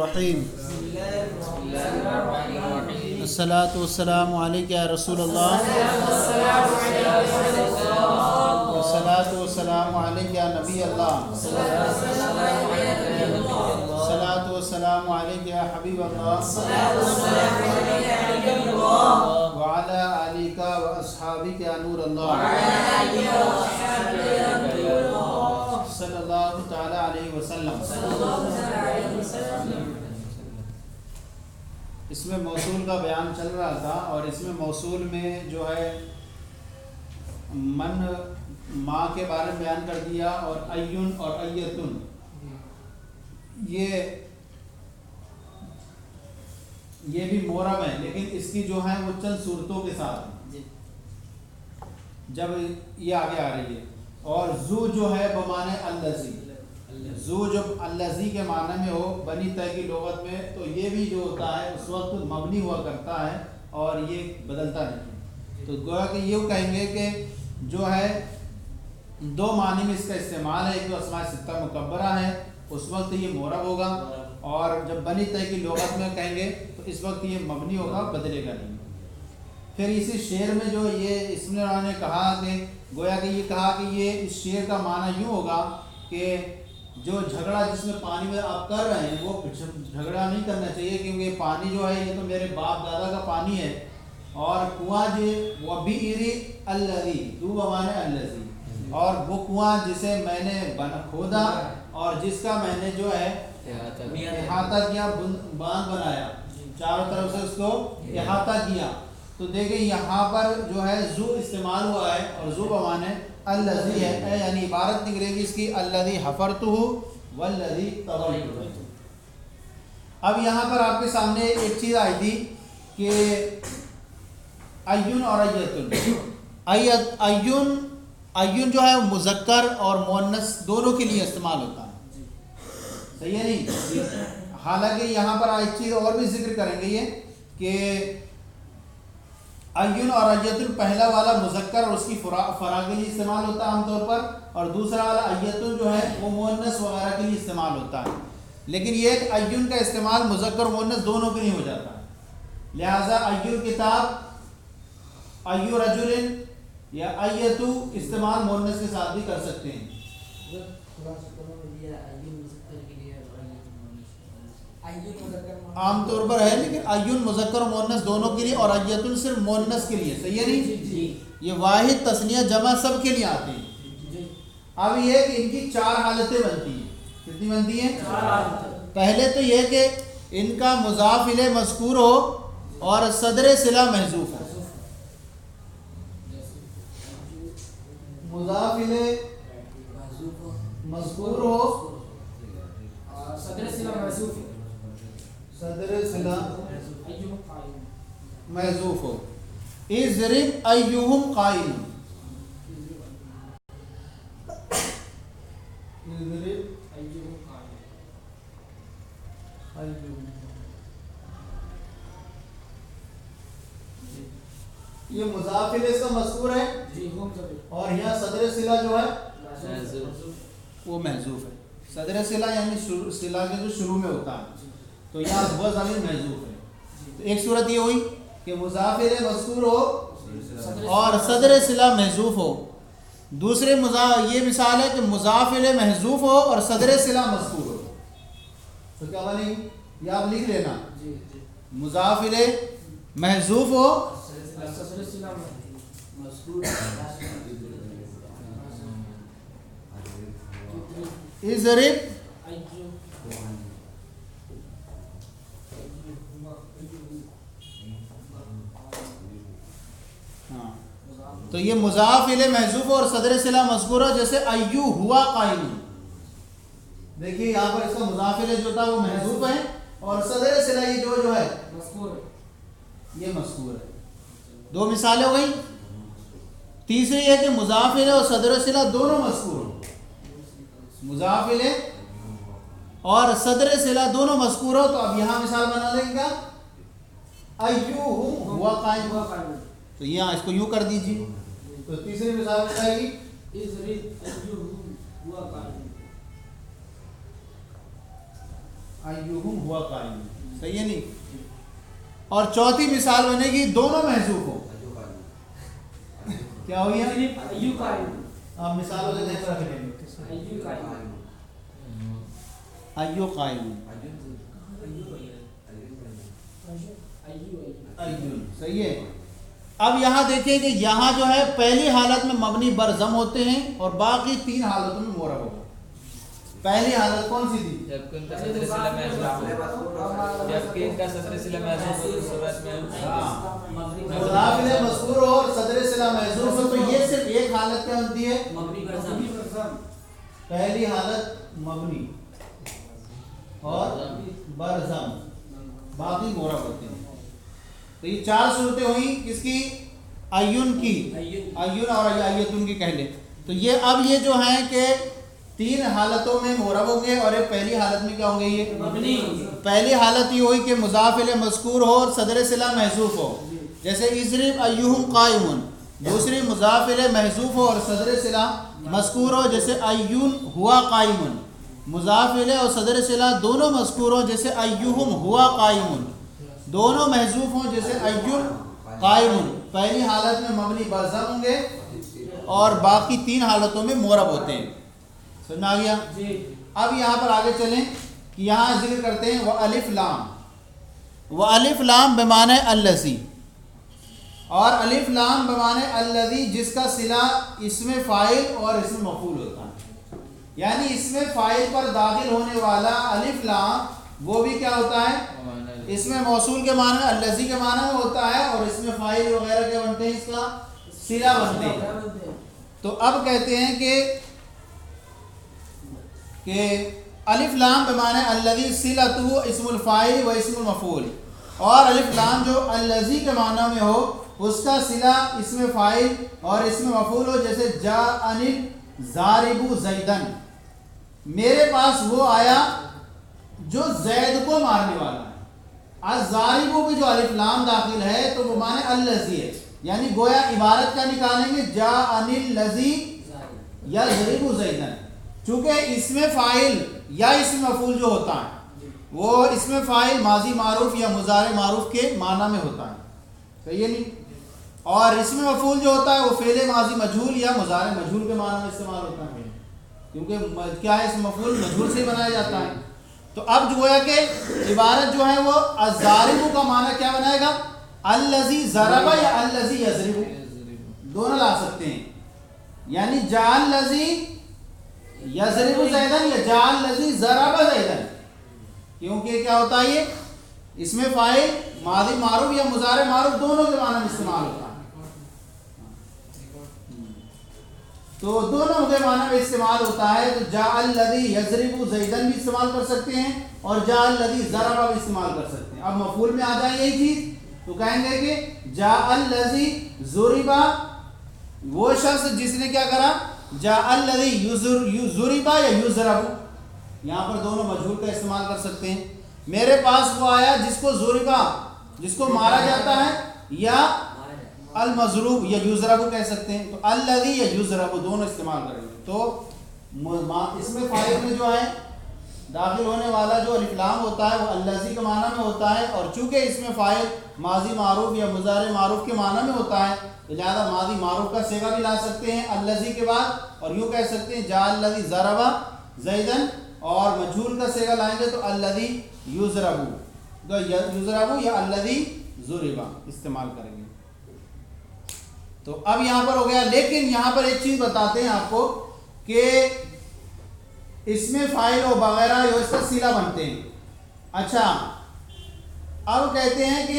الرحیم الصلاۃ والسلام علیک یا رسول اللہ الصلاۃ والسلام علیک یا نبی اللہ الصلاۃ والسلام علیک یا حبیب اللہ وعلی آلک واصحابک یا نور اللہ صلی اللہ تعالی علیہ وسلم۔ اس میں موصول کا بیان چل رہا تھا اور اس میں موصول میں جو ہے من ماں کے بارے میں بیان کر دیا اور ایون اور ایتن، یہ بھی مورب ہے لیکن اس کی جو ہے وہ چند صورتوں کے ساتھ جب یہ آگے آ رہی ہے۔ اور زو جو ہے بمعنی الذی، زو جب الذی کے معنی میں ہو بنی تے کی لغت میں تو یہ بھی جو ہوتا ہے اس وقت مبنی ہوا کرتا ہے اور یہ بدلتا نہیں۔ تو گویا کہ یہ کہیں گے کہ جو ہے دو معنی میں اس کا استعمال ہے، ایک تو اسماء ستہ مکبرہ ہے اس وقت یہ مورب ہوگا، اور جب بنی تے کی لغت میں کہیں گے تو اس وقت یہ مبنی ہوگا، بدلے گا نہیں۔ پھر اسی شعر میں جو یہ اس نے کہا کہ گویا کہ یہ کہا کہ یہ اس شعر کا معنی یوں ہوگا کہ جو جھگڑا جس میں پانی میں آپ کر رہے ہیں وہ جھگڑا نہیں کرنا چاہیے، کیونکہ یہ پانی جو ہے یہ تو میرے باپ دادا کا پانی ہے، اور کنواں جو وبئر الذی، دو بمعنی الذی، اور وہ کنواں جسے میں نے کھودا اور جس کا میں نے جو ہے احاطہ کیا، باندھ بنایا، چاروں طرف سے اس کو احاطہ کیا۔ تو دیکھیں یہاں پر جو ہے زو استعمال ہوا ہے اور زو بمعنی الذی ہے، یعنی عبارت نکلے گی اس کی الذی حفرتہ والذی طویتہ۔ اب یہاں پر آپ کے سامنے ایک چیز آئی تھی کہ ایون اور ایون جو ہے مذکر اور مؤنث دونوں کے لیے استعمال ہوتا ہے، صحیح ہے نہیں؟ حالانکہ یہاں پر ایک چیز اور بھی ذکر کریں گے یہ کہ ایون اور ایتن پہلا والا مذکر اور اس کی فراغ کے لیے استعمال ہوتا ہے عام طور پر، اور دوسرا والا ایتن جو ہے وہ مؤنث وغیرہ کے لیے استعمال ہوتا ہے، لیکن یہ ایون کا استعمال مذکر و مؤنث دونوں کے لیے ہو جاتا ہے۔ لہٰذا ایو کتاب، ایو رجل یا ایتو استعمال مؤنث کے ساتھ بھی کر سکتے ہیں۔ عام طور پر ہے لیکن ایون مذکر و مؤنث دونوں کے لیے اور ایتن صرف مؤنث کے لیے، صحیح ہے نہیں؟ یہ واحد تثنیہ جمع سب کے لیے آتے ہیں۔ اب یہ کہ ان کی چار حالتیں بنتی ہیں، کتنی بنتی ہیں؟ پہلے تو یہ کہ ان کا مضاف الیہ مذکور ہو اور صدر صلہ محذوف ہو، مضاف الیہ مذکور ہو صدر صلہ محذوف ہو۔ اضرب ایہم قائم، یہ مضاف الیہ اس کا مذکور ہے اور یہاں صدر صلہ جو ہے وہ محذوف ہے۔ صدر صلہ یعنی صلہ کے جو شروع میں ہوتا ہے، تو یہاں وہ ضمیر محذوف ہے۔ تو ایک صورت یہ ہوئی کہ مضاف الیہ مذکور ہو اور صدر صلہ محذوف ہو۔ دوسرے یہ مثال ہے کہ مضاف الیہ محذوف ہو اور صدر صلہ مذکور ہو۔ تو کیا بنے گی؟ یہ آپ لکھ لینا، مضاف الیہ محذوف ہو اضرب تو یہ مضاف الیہ محذوف اور صدر صلہ مذکور ہے، جیسے ایو ہوا قائم۔ دیکھیے یہاں پر اس کا مضاف الیہ جو تھا وہ محذوف ہے اور صدر صلہ یہ جو ہے یہ مذکور ہے۔ دو مثالیں ہو گئی۔ تیسری یہ کہ مضاف الیہ اور صدر صلہ دونوں مذکور ہو، مضاف الیہ اور صدر صلہ دونوں مذکور ہو، تو اب یہاں مثال بنا لیں گے ایو ہوا قائم، تو یہاں اس کو یوں کر دیجیے، تو تیسری مثال بن جائے گی अय्युहुम हुआ कायम, सही है नहीं। और चौथी मिसाल बनेगी दोनों महजूफ हो, क्या हो गया? आप मिसालों से देख रख लेंगे। अय्यु कायम, अय्युन, सही है। अब यहाँ देखें कि यहाँ जो है पहली हालत में मबनी बरज़म होते हैं और बाकी 3 हालतों में मोरब होगा। पहली हालत कौन सी थी? जबकि उनका सदर सिला महज़ूफ़ मुज़ाफ़ इलैहि मज़कूर और सदर सिला महज़ूफ़ हो, तो ये सिर्फ एक हालत क्या होती है? पहली हालत मबनी और बरज़म, बाकी मोरब होते हैं। तो ये 4 सूरतें हुई किसकी? अय्युन की, अय्युन और अय्यतुन की कह ले। तो ये अब ये जो हैं कि 3 हालतों में मोरब होंगे और एक पहली हालत में क्या होंगे? ये मबनी। पहली हालत ये हुई कि मुज़ाफ़ इलैहि मज़कूर हो और सदर सिला महज़ूफ़ हो, जैसे इज़रिब अय्युहुम कायमुन। दूसरी मुज़ाफ़ इलैहि महज़ूफ़ हो और सदर सिला मज़कूर हो, जैसे अय्युन हुआ कायमुन। मुज़ाफ़ इलैहि और सदर सिला दोनों मज़कूर हो, जैसे अय्युहुम हुआ कायमुन। दोनों महज़ूफ़ हों, जैसे अय्युन कायमुन। पहली हालत में मबनी बरज़म होंगे और बाकी 3 हालतों में मोरब होते हैं। समझ आ गया? अब यहाँ पर आगे चलें कि यहाँ जिक्र करते हैं व अलिफ लाम। व अलिफ लाम बेमाने अल्लज़ी, और अलिफ लाम बेमाने अल्लज़ी जिसका सिला इसमें फ़ाइल और इसमें मफ़ूल होता है। यानी इसमें फ़ाइल पर दाखिल होने वाला अलिफ लाम वो भी क्या होता है? इसमें मौसूल के माने में, अल्लज़ी के माने में होता है, और इसमें फ़ाइल वगैरह क्या बनते हैं? इसका सिला बनते हैं। तो अब कहते हैं कि अलिफ लाम बेमाने अल्लज़ी सिलतुहु इस्मुल फ़ाइल व इस्मुल मफ़ूल, और अलिफ लाम जो अल्लज़ी के माना में हो उसका सिला इसमें फ़ाइल और इसमें मफ़ूल हो, जैसे जा अनिल ज़ारिबु ज़ैदन, मेरे पास वो आया जो ज़ैद को मारने वाला है। अज़ारिबु पे जो अलिफ लाम दाखिल है तो वो माने अल्लज़ी है, यानी गोया इबारत का निकालेंगे जा अनिल लज़ी या ज़रिबु ज़ैदन। चूँकि इसमें फ़ाइल या इसमें मफ़ूल जो होता है वो इसमें फ़ाइल माजी मारूफ या मुज़ारे मारूफ के माना में होता है, सही है नहीं। और इसमें मफ़ूल जो होता है वो फ़ेले माजी मजहूल या मुज़ारे मजहूल के माना में इस्तेमाल होता है, क्योंकि क्या है, इसमें मफ़ूल मजहूल से बनाया जाता है। तो अब जो है कि इबारत जो है वो अज़ारिबु का माना क्या बनाएगा? अल्लज़ी ज़रबा या अल्लज़ी यज़रिबु, दोनों ला सकते हैं। यानी जाल लज़ी यज़रिबु ज़ैदन या जाल लज़ी ज़रबा ज़ैदन, क्योंकि क्या होता है ये इसमें फ़ाइल मादी मारूफ या मुज़ारे मारूफ दोनों के माना में इस्तेमाल होता है। तो दोनों के माना में इस्तेमाल होता है। तो जाअल लज़ी यज़रिबु ज़ैदन भी इस्तेमाल कर सकते हैं और जाअल लज़ी ज़रबा भी इस्तेमाल कर सकते हैं। अब मफ़ूल में आ जाए यही चीज़, तो कहेंगे कि जाअल लज़ी ज़ुरिबा, वो शख्स जिसने क्या करा, जाअल लज़ी ज़ुरिबा या युज़रबु, यहाँ पर दोनों मजहूल का इस्तेमाल कर सकते हैं। मेरे पास वो आया जिसको ज़ुरिबा, जिसको मारा जाता है, या अल मज़रूब या युज़रबु कह सकते हैं। तो अल्लज़ी या युज़रबु दोनों इस्तेमाल करेंगे। तो इसमें फ़ाइल में जो है दाखिल होने वाला जो अलिफ लाम होता है वो अल्लज़ी के माना में होता है, और चूँकि इसमें फ़ाइल माजी मारूफ या मुज़ारे मारूफ के माना में होता है तो लिहाजा माजी मारूफ का सेगा भी ला सकते हैं अल्लज़ी के बाद, और यूँ कह सकते हैं जाअल लज़ी ज़रबा ज़ैदन, और मजहूल का सेगा लाएंगे तो अल्लज़ी युज़रबु, तो युज़रबु या अल्लज़ी ज़ुरिबा इस्तेमाल करेंगे। तो अब यहाँ पर हो गया। लेकिन यहाँ पर एक चीज़ बताते हैं आपको कि इसमें फ़ाइल और वगैरह जो इसका सिला बनते हैं। अच्छा, अब कहते हैं कि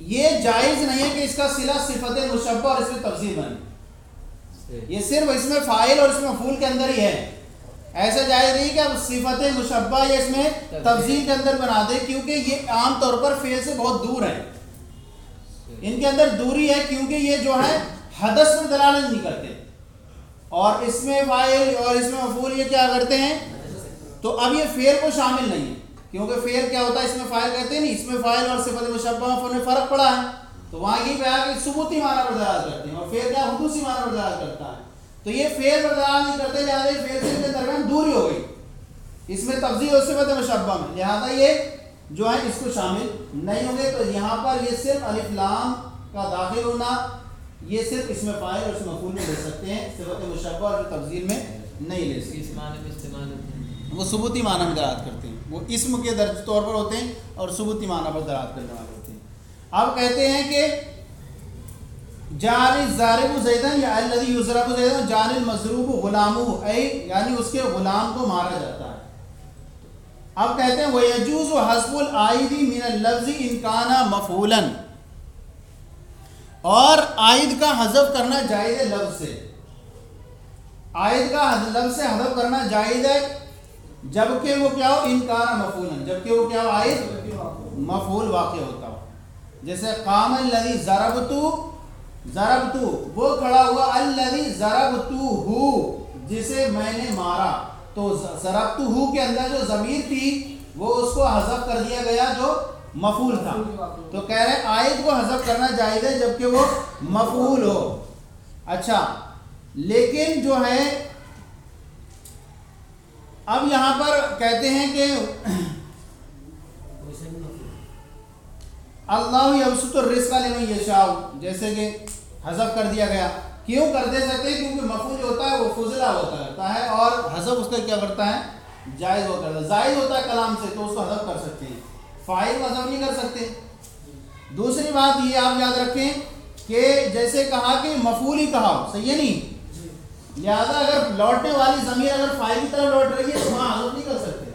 ये जायज़ नहीं है कि इसका सिला सिफ़त मुशब्बह और इसमें तफ़सील बने, ये सिर्फ इसमें फ़ाइल और इसमें मफ़ूल के अंदर ही है। ऐसा जायज़ नहीं कि अब सिफ़त मुशब्बह या इसमें तफ़सील के अंदर बना दे, क्योंकि ये आम तौर पर फ़ेल से बहुत दूर है, इनके अंदर दूरी है, क्योंकि ये जो है हदस पर दलालत नहीं करते, और इसमें फ़ाइल और इसमें मफ़ूल ये क्या करते हैं। तो अब ये फ़ेल को शामिल नहीं है, क्योंकि फ़ेल क्या होता है, इसमें फ़ाइल कहते हैं नहीं, इसमें फ़ाइल और सिफ़त मुशब्बह में फ़र्क पड़ा है। तो वहाँ ये कहा कि सुबूती माना पर दलालत करते हैं, और फ़ेल क्या हुदूसी माना पर दलालत करता है। तो ये फ़ेल पर दलालत नहीं करते, लिहाजा फ़ेल से इनके दरमियान दूरी हो गई, اس میں تفضیل اور صفت مشبہ میں، لہذا یہ جو ہے اس کو شامل نہیں ہوں گے. تو یہاں پر یہ صرف الف لام کا داخل ہونا یہ صرف اس میں فاعل اور اس میں مفعول میں لے سکتے ہیں، صفت مشبہ اور تفضیل میں نہیں لے سکتے. اس معنی میں استعمال ہوتے ہیں، وہ ثبوتی معنی میں دلالت کرتے ہیں، وہ اسم کے درج طور پر ہوتے ہیں اور ثبوتی معنی پر دلالت کرنے والے ہوتے ہیں. اب کہتے ہیں کہ جعل الضارب زیدن یا الذی یضرب زیدن جعل المضروب غلامہ، ای یعنی اس کے غلام کو مارا جاتا ہے. اب کہتے ہیں وَيَجُوزُ حَذْفُ الْعَائِدِ مِنَ اللَّفْظِ إِنْ كَانَ مَفْعُولًا، اور عائد کا حذف کرنا جائز ہے لفظ سے. عائد کا لفظ سے حذف کرنا جائز ہے جبکہ وہ کیا ہو، ان کان مفعولا، جبکہ وہ کیا ہو، عائد مفعول واقع ہوتا ہو. جیسے قام الذی ضربت وہ کھڑا ہوا، الذی ضربتہ جسے میں نے مارا. تو ضربتہ کے اندر جو ضمیر تھی وہ اس کو حذف کر دیا گیا جو مفعول تھا. تو کہہ رہے عائد کو حذف کرنا جائز ہے جبکہ وہ مفعول ہو. اچھا لیکن جو ہے اب یہاں پر کہتے ہیں کہ اللہ یبسط الرزق لمن یشاء، جیسے کہ حذف کر دیا گیا. کیوں کر دے سکتے ہیں؟ کیونکہ مفعول جو ہوتا ہے وہ فضلہ ہوتا ہے اور حذف اس کا کیا کرتا ہے، جائز ہوتا ہے، زائد ہوتا ہے کلام سے تو اس کو حذف کر سکتے ہیں، فاعل کو حذف نہیں کر سکتے. دوسری بات یہ آپ یاد رکھیں کہ جیسے کہا کہ مفعول ہی کہا ہو، صحیح ہے نہیں، لہذا اگر لوٹنے والی ضمیر اگر فاعل کی طرف لوٹ رہی ہے تو وہاں حذف نہیں کر سکتے.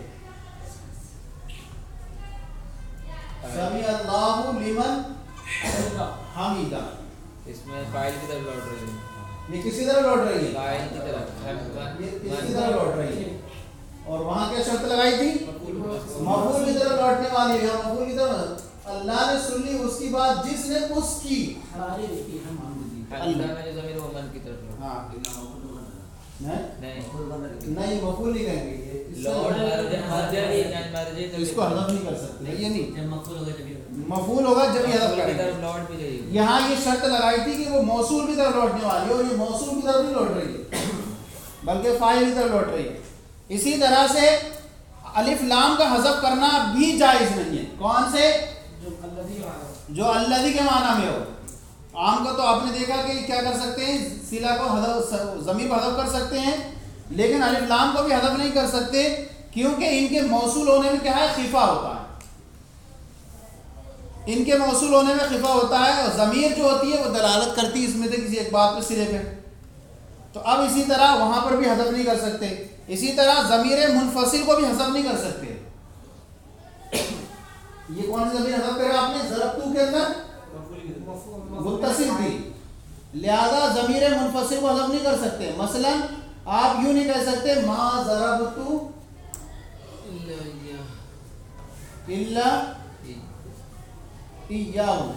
سمیع اللہ لمن حمیدہ، اس میں فاعل کی طرف لوٹ رہی ہے، یہ کسی طرف لوٹ رہی ہے، فاعل کی طرف، یہ کسی طرف لوٹ رہی ہے. اور وہاں کیا شرط لگائی تھی، مفعول کی طرف لوٹنے والی ہے. مفعول کی طرف اللہ نے سن لی اس کی بات جس نے اس کی اللہ میں جو ضمیر وہ من کی طرف لوٹ، ہاں نہیں نہیں مفعول نہیں کہیں گے، لوٹ مرجع اس کو حذف نہیں کر سکتے. یہ نہیں، جب مفعول ہوگا جب مفعول ہوگا جب یہ حذف کی کریں گے. طرف لوٹ بھی رہی ہے. یہاں یہ شرط لگائی تھی کہ وہ موصول کی طرف لوٹنے والی ہے اور یہ موصول کی طرف نہیں لوٹ رہی ہے بلکہ فاعل کی طرف لوٹ رہی ہے. اسی طرح سے الف لام کا حذف کرنا بھی جائز نہیں ہے. کون سے؟ جو الذی کے معنی میں ہو. عام کا تو آپ نے دیکھا کہ کیا کر سکتے ہیں، صلہ کو حذف، ضمیر کو حذف کر سکتے ہیں، لیکن الف لام کو بھی حذف نہیں کر سکتے کیونکہ ان کے موصول ہونے میں کیا ہے، خفا ہوتا ہے. ان کے موصول ہونے میں خفا ہوتا ہے اور ضمیر جو ہوتی ہے وہ دلالت کرتی ہے اس میں سے کسی ایک بات پہ، سرے پہ. تو اب اسی طرح وہاں پر بھی حذف نہیں کر سکتے. اسی طرح ضمیر منفصل کو بھی حذف نہیں کر سکتے. یہ کون سی ضمیر حذف کرے آپ نے، ضربتو کے اندر متصل تھی، لہذا ضمیر منفصل کو حذف نہیں کر سکتے. مثلا آپ یوں نہیں کہہ سکتے ما ضربتو الا ایاہو.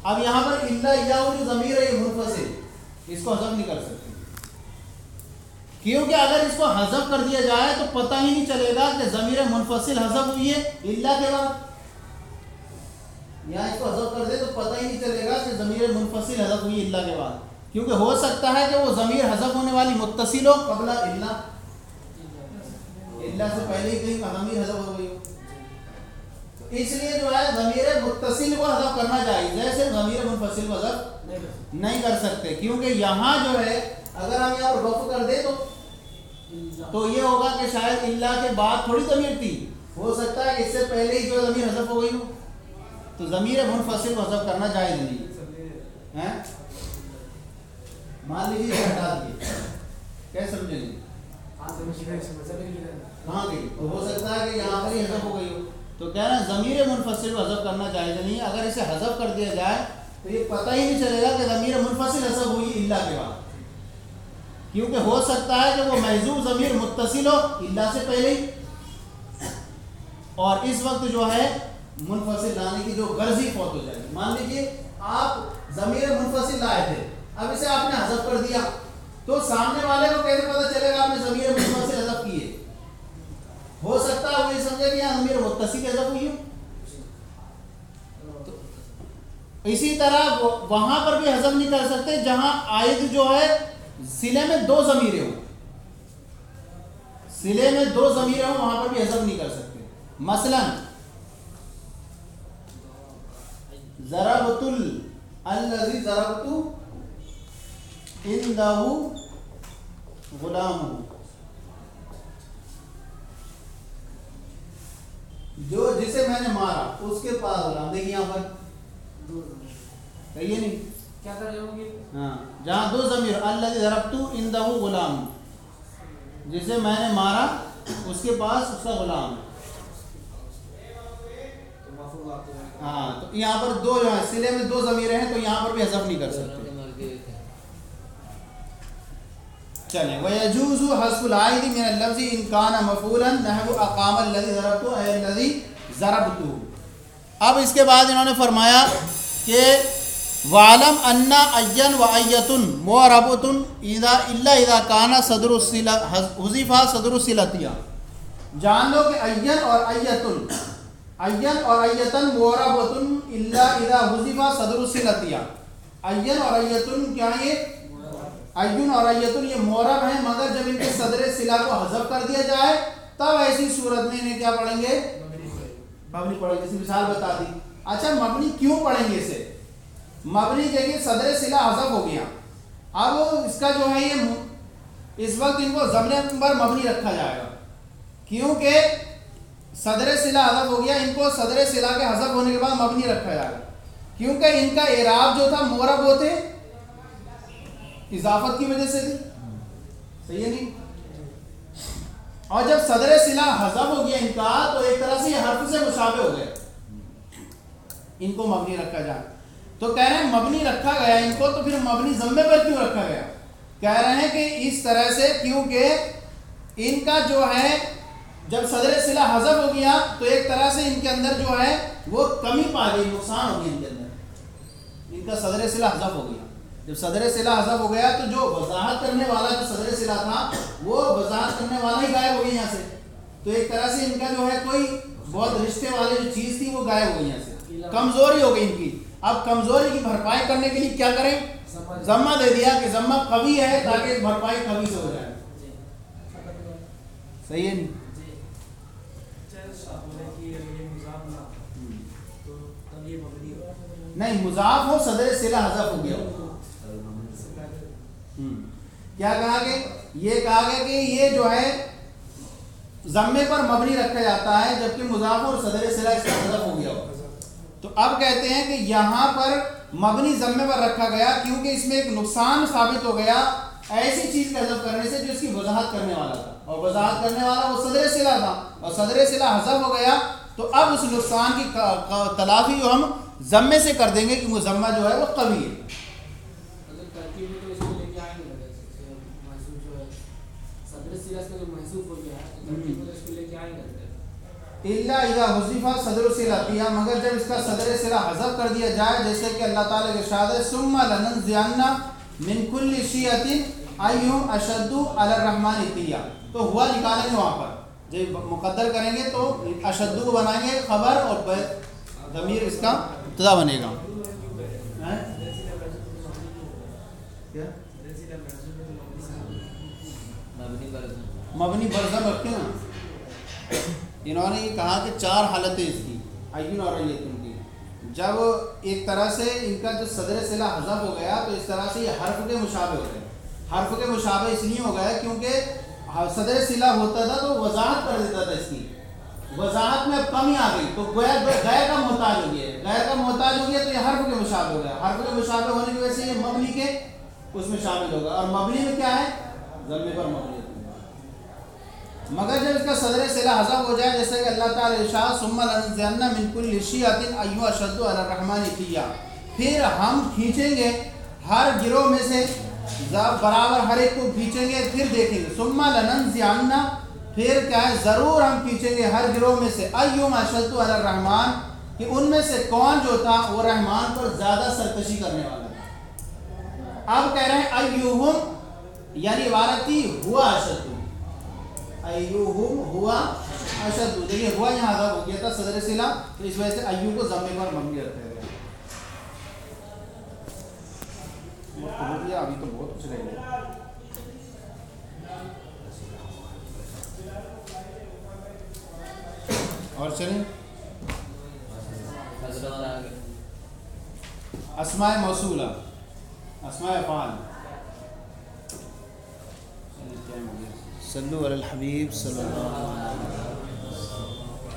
اب یہاں پر الا ایاہو جو ضمیر ہے یہ منفصل، اس کو حذف نہیں کر سکتے کیونکہ اگر اس کو حذف کر دیا جائے تو پتہ ہی نہیں چلے گا کہ ضمیر منفصل حذف ہوئی ہے الا کے بعد. یہاں اس کو حذف کر دے تو پتہ ہی نہیں چلے گا کہ ضمیر منفصل حذف ہوئی ہے الا کے بعد، کیونکہ ہو سکتا ہے کہ وہ ضمیر حذف ہونے والی متصل ہو قبل الا، الا سے پہلے ہی کہیں ضمیر حذف ہو گئی ہو. اس لیے جو ہے ضمیر متصل کو حذف کرنا جائز ہے، صرف ضمیر منفصل کو حذف نہیں کر سکتے کیونکہ یہاں جو ہے اگر ہم یہاں رفع کر دیں تو یہ ہوگا کہ شاید اللہ کے بعد تھوڑی ضمیر تھی، ہو سکتا ہے کہ اس سے پہلے ہی جو ضمیر حذف ہو گئی ہو. تو ضمیر منفصل کو حذف کرنا جائز نہیں ہے. مان لیجیے ہٹا دیے، کیسے سمجھیں گے کہاں گئی، تو ہو سکتا ہے کہ یہاں پر ہی حذف ہو گئی ہو. تو کہہ رہے ہیں ضمیر منفصل کو حذف کرنا جائز نہیں. اگر اسے حذف کر دیا جائے تو یہ پتہ ہی نہیں چلے گا کہ ضمیر منفصل حذف ہوئی الا کے بعد، کیونکہ ہو سکتا ہے کہ وہ محذوف ضمیر متصل ہو الا سے پہلے ہی، اور اس وقت جو ہے منفصل لانے کی جو غرض ہی فوت ہو جائے گی. مان لیجیے آپ ضمیر منفصل لائے تھے، اب اسے آپ نے حذف کر دیا تو سامنے والے کو کیسے پتہ چلے گا آپ نے ضمیر منفصل حذف کی ہے؟ ہو سکتا ہے وہ یہ سمجھے کہ یہاں ضمیر متصل حذف ہوئی ہو. اسی طرح وہاں پر بھی حذف نہیں کر سکتے جہاں عائد جو ہے صلے میں دو ضمیریں ہوں. सिले में दो ज़मीर हो वहां पर भी हज़फ नहीं कर सकते. मसलन ज़रबतुल अल्लज़ी ज़रबतु इंदहु गुलामुहु, जो जिसे मैंने मारा उसके पास गुलाम. देखिए यहाँ पर कहिए नहीं क्या कर रहे होंगे? हाँ, जहाँ दो ज़मीर अल्लज़ी ज़रबतु इंदहु गुलाम, जिसे मैंने मारा उसके पास उसका गुलाम. हाँ, तो यहाँ पर दो जो है सिले में दो ज़मीर हैं तो यहाँ पर भी हज़फ नहीं कर सकते. चलें. वयजूज़ु हज़्फ़ुल आइदी मिनल लफ़्ज़ि इन काना मफ़ूलन नहवु अक़ामल लज़ी ज़रबतु अय लज़ी ज़रबतु. अब इसके बाद इन्होंने फरमाया कि वालम अन्ना अय्यन व अय्यतुन मुअरबतुन इज़ा इल्ला इज़ा काना सदरुस्सिला हुज़िफ़ा सदरुस्सिलतिया. जान लो कि अय्यन और अय्यतुन, अय्यन और अय्यतन मुअरबतुन इल्ला इज़ा हुज़िफ़ा सदरुस्सिलतिया. अय्यन और अय्यतुन क्या है? अय्युन और अय्यतुन ये मुअरब हैं, मगर जब इनके सदर सिला को हज़फ कर दिया जाए तब ऐसी सूरत में इन्हें क्या पढ़ेंगे? मबनी पढ़ेंगे. इसी मिसाल बता दी. अच्छा, मबनी क्यों पढ़ेंगे इसे? मबनी देखिए सदर सिला हज़फ हो गया, अब इसका जो है ये इस वक्त इनको ज़मीर पर मबनी रखा जाएगा, क्योंकि सदर सिला हज़फ हो गया. इनको सदर सिला के हज़फ होने के बाद मबनी रखा जाएगा, क्योंकि इनका इराब जो था मुअरब होते इजाफत की वजह से थी. सही है नहीं? और जब सदर सिला हज़फ हो गया इनका, तो एक तरह से हर्फ से मुशाबे हो गए, इनको मबनी रखा जाए. तो कह रहे हैं मबनी रखा गया इनको, तो फिर मबनी ज़म्मे पर क्यों रखा गया? कह रहे हैं कि इस तरह से, क्योंकि इनका जो है जब सदर सिला हज़फ हो गया तो एक तरह से इनके अंदर जो है वो कमी पा गई, नुकसान हो गया इनके अंदर. इनका सदर सिला हज़फ हो गया. जब सदर सिला हज़फ हो गया तो जो वजाहत करने वाला जो सदर सिला था वो वजाहत करने वाला ही गायब हो गया यहाँ से. तो एक तरह से इनका जो है कोई बहुत रिश्ते वाली जो चीज़ थी वो गायब हो गई यहाँ से, कमज़ोरी हो गई इनकी. अब कमज़ोरी की भरपाई करने के लिए क्या करें? ज़म्मा दे दिया कि ज़म्मा कवी है ताकि भरपाई कवी से हो जाए. सही है नहीं? नहीं, मुज़ाफ हो सदर सिला हज़फ हो गया. क्या कहा कि ये कहा गया कि ये जो है ज़म्मे पर मबनी रखा जाता है, जबकि मुज़ाफ और सदर सिला इसका हज़फ हो गया. तो अब कहते हैं कि यहाँ पर मबनी ज़म्मे पर रखा गया क्योंकि इसमें एक नुकसान साबित हो गया ऐसी चीज़ का हज़फ करने से जो इसकी वजाहत करने वाला था, और वजाहत करने वाला वो सदर सिला था, और सदर सिला हज़फ हो गया. तो अब उस नुकसान की तलाफ़ी जो हम ज़म्मे से कर देंगे कि वो ज़म्मा जो है वो कवी है. इल्ला इज़ा हुज़िफ़ा सदरुस्सिलतिया, मगर जब इसका सदर सिला हज़फ कर दिया जाए, जैसे कि अल्लाह ताला के इरशाद है सुम्मा लननज़िअन्ना मिन कुल्लि शियतिन अय्युहुम अशद्दु अला रहमानि तिया. तो हुआ निकालेंगे वहाँ पर, जब मुक़द्दर करेंगे तो अशद्दु को बनाएंगे खबर और ज़मीर इसका मुब्तदा बनेगा. मबनी बरज़म रखें ना. इन्होंने ये कहा कि चार हालतें इसकी अय्युन और अय्यतुन की. जब एक तरह से इनका जो सदर सिला हज़फ हो गया तो इस तरह से ये हर्फ के मुशाबे हो गए. हर्फ के मुशाबे इसलिए हो गए क्योंकि सदर सिला होता था तो वजाहत कर देता था, इसकी वजाहत में अब कमी आ गई तो गैर का मोहताज हो गया. गैर का मोहताज हो गया तो ये हर्फ के मुशाबे हो गया. हर्फ के मुशाबे होने की वजह से ये मबनी के उसमें शामिल होगा, और मबनी में क्या है? ज़म्मे पर मबनी. मगर जब इसका सदर सिला हज़फ हो जाए, जैसे कि अल्लाह ताला इरशाद सुम्मा लननज़िअन्ना मिन कुल्लि शियतिन अय्युहुम अशद्दु अला रहमानि तिया, फिर हम खींचेंगे हर गिरोह में से बराबर हर एक को खींचेंगे, फिर देखेंगे. सुम्मा लननज़िअन्ना, फिर क्या है? ज़रूर हम खींचेंगे हर गिरोह में से अय्युहुम अशद्दु अला रहमान, कि उनमें से कौन जो था वो रहमान पर ज़्यादा सरकशी करने वाला था. अब कह रहे हैं अय्युहुम, यानी इबारत थी हुआ अशद्दु, अय्युहुम हुआ अशद्दु. देखिए हुआ यहाँ हज़फ हो गया था सदर सिला, तो इस वजह से अय्यू को ज़म्मे पर मबनी रखा गया. अभी तो बहुत कुछ रह गया. اور چلیں حضرت آگے اسماء موصولہ اسماء افعال صلو علی الحبیب صلی اللہ علیہ وسلم.